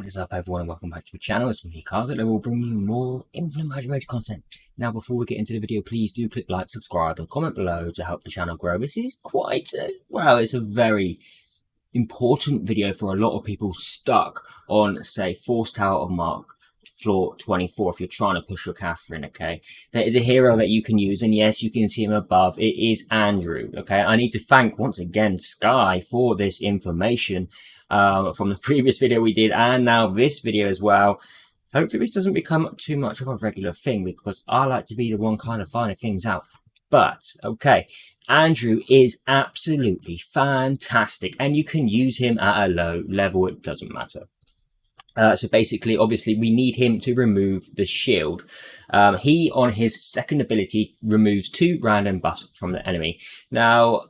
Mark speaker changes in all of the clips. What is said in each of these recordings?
Speaker 1: What is up, everyone, and welcome back to the channel. It's me, Kazit, and we'll bring you more Infinite Magicraid content. Now, before we get into the video, please do click like, subscribe, and comment below to help the channel grow. This is it's a very important video for a lot of people stuck on, say, Force Tower of Mark, floor 24, if you're trying to push your Catherine, okay? There is a hero that you can use, and yes, you can see him above. It is Andrew, okay? I need to thank, once again, Skye for this information. From the previous video we did, and now this video as well. Hopefully this doesn't become too much of a regular thing, because I like to be the one kind of finding things out. But, okay, Andrew is absolutely fantastic, and you can use him at a low level, it doesn't matter. So basically, obviously, we need him to remove the shield. He, on his second ability, removes 2 random buffs from the enemy. Now,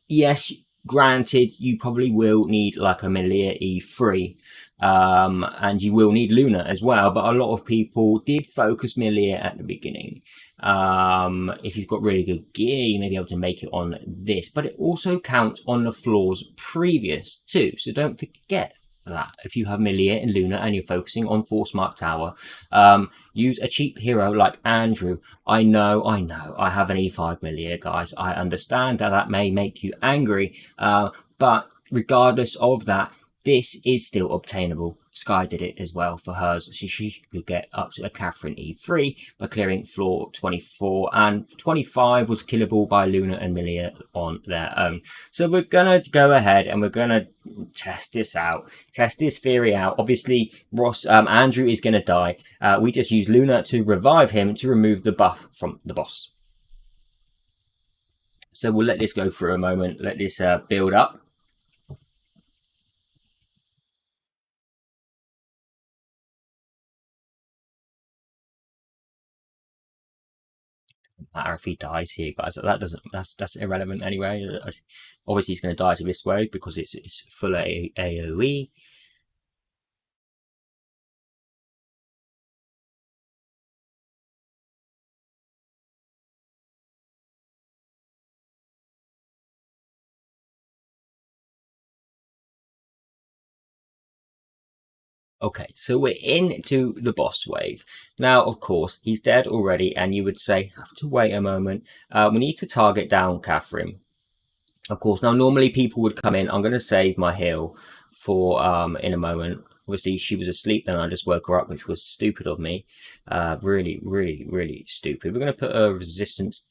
Speaker 1: yes, granted, you probably will need like a Melia E3, and you will need Luna as well, but a lot of people did focus Melia at the beginning. If you've got really good gear, you may be able to make it on this, but it also counts on the floors previous too, so don't forget that. If you have Melia and Luna and you're focusing on Force Mark Tower, use a cheap hero like Andrew. I know, I have an E5 Melia, guys. I understand that may make you angry, but regardless of that, this is still obtainable. Skye did it as well for hers, so she could get up to a Catherine E3 by clearing floor 24, and 25 was killable by Luna and Melia on their own. So we're gonna go ahead and we're gonna test this out, test this theory out. Obviously, Andrew is gonna die. We just use Luna to revive him to remove the buff from the boss. So we'll let this go for a moment, let this build up. Matter if he dies here, guys. That's irrelevant anyway. Obviously he's going to die to this wave because it's full AoE. Okay, so we're into the boss wave. Now, of course, he's dead already, and you would say, have to wait a moment. We need to target down Catherine. Of course, now normally people would come in. I'm going to save my heal for in a moment. Obviously, she was asleep, then I just woke her up, which was stupid of me. Really stupid. We're going to put a resistance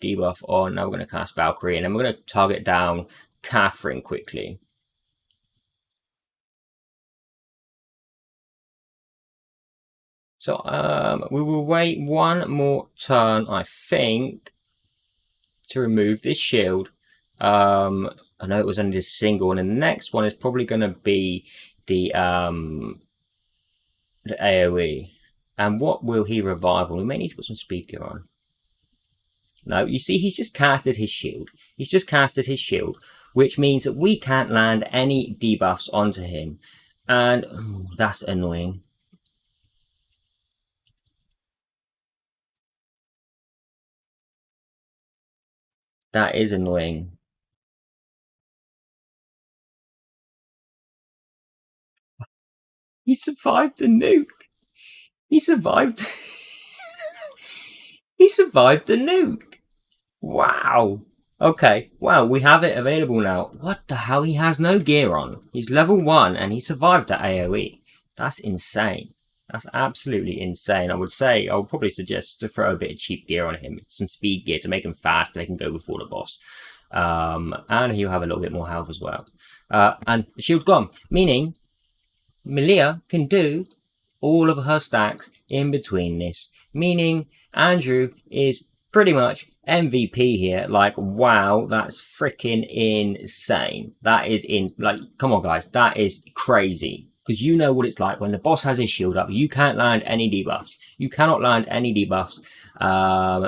Speaker 1: debuff on. Now we're going to cast Valkyrie, and then we're going to target down Catherine quickly. So we will wait one more turn, I think, to remove this shield. I know it was only this single, and the next one is probably going to be the AoE. And what will he revive on? We may need to put some speed gear on. No, you see, he's just casted his shield. He's just casted his shield, which means that we can't land any debuffs onto him. And that's annoying. That is annoying. He survived the nuke. He survived. He survived the nuke. Wow. Okay. Wow, we have it available now. What the hell? He has no gear on. He's level 1 and he survived that AoE. That's insane. That's absolutely insane. I would probably suggest to throw a bit of cheap gear on him. Some speed gear to make him fast, to make him go before the boss. And he'll have a little bit more health as well. And the shield's gone, meaning Melia can do all of her stacks in between this. Meaning Andrew is pretty much MVP here. Like, wow, that's freaking insane. That is come on, guys, that is crazy. Because you know what it's like when the boss has his shield up, you can't land any debuffs. You cannot land any debuffs,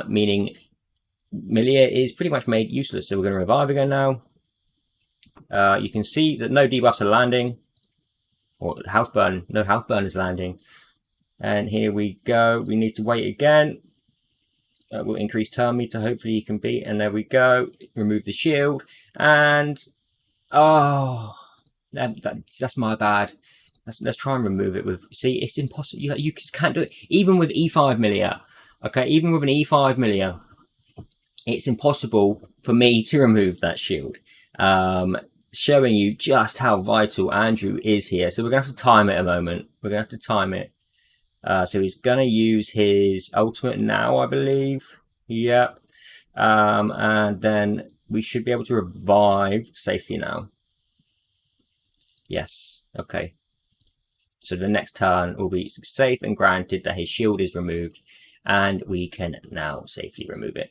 Speaker 1: meaning Melia is pretty much made useless. So we're going to revive again now. You can see that no debuffs are landing, or health burn, no health burn is landing. And here we go. We need to wait again. We'll increase turn meter. Hopefully you can beat. And there we go. Remove the shield. And oh, that's my bad. Let's try and remove it with. See, it's impossible. You just can't do it. Even with E5 Melia. Okay, even with an E5 Melia, it's impossible for me to remove that shield. Showing you just how vital Andrew is here. So we're going to have to time it a moment. We're going to have to time it. So he's going to use his ultimate now, I believe. Yep. And then we should be able to revive safely now. Yes. Okay. So the next turn will be safe and granted that his shield is removed. And we can now safely remove it.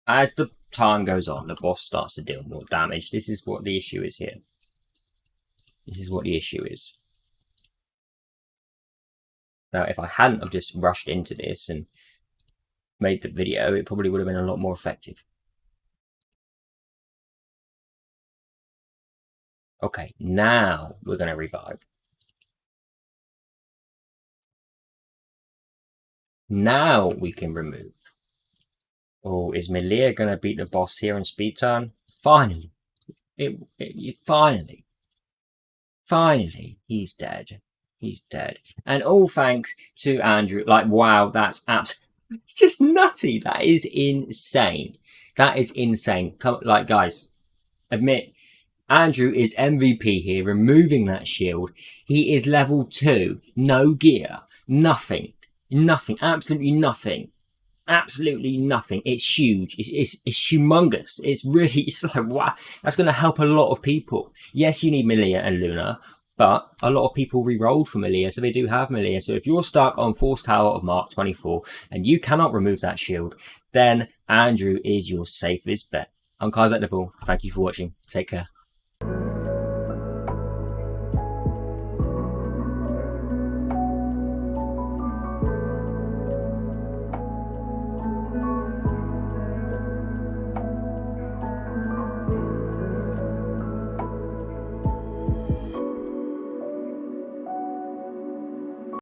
Speaker 1: As the time goes on, the boss starts to deal more damage. This is what the issue is here. This is what the issue is. Now, if I hadn't have just rushed into this and made the video, it probably would have been a lot more effective. Okay, now we're going to revive. Now we can remove. Oh, is Melia going to beat the boss here in speed turn? Finally. Finally, he's dead. He's dead. And all thanks to Andrew. Like, wow, that's absolutely... It's just nutty. That is insane. That is insane. Come, like, guys, admit, Andrew is MVP here, removing that shield. He is level 2. No gear. Nothing. Nothing. Absolutely nothing. Absolutely nothing. It's huge. It's humongous. It's like, wow. That's going to help a lot of people. Yes, you need Melia and Luna, but a lot of people re-rolled for Melia, so they do have Melia. So if you're stuck on Force Tower of Mark 24 and you cannot remove that shield, then Andrew is your safest bet. I'm Kai's at the ball. Thank you for watching. Take care.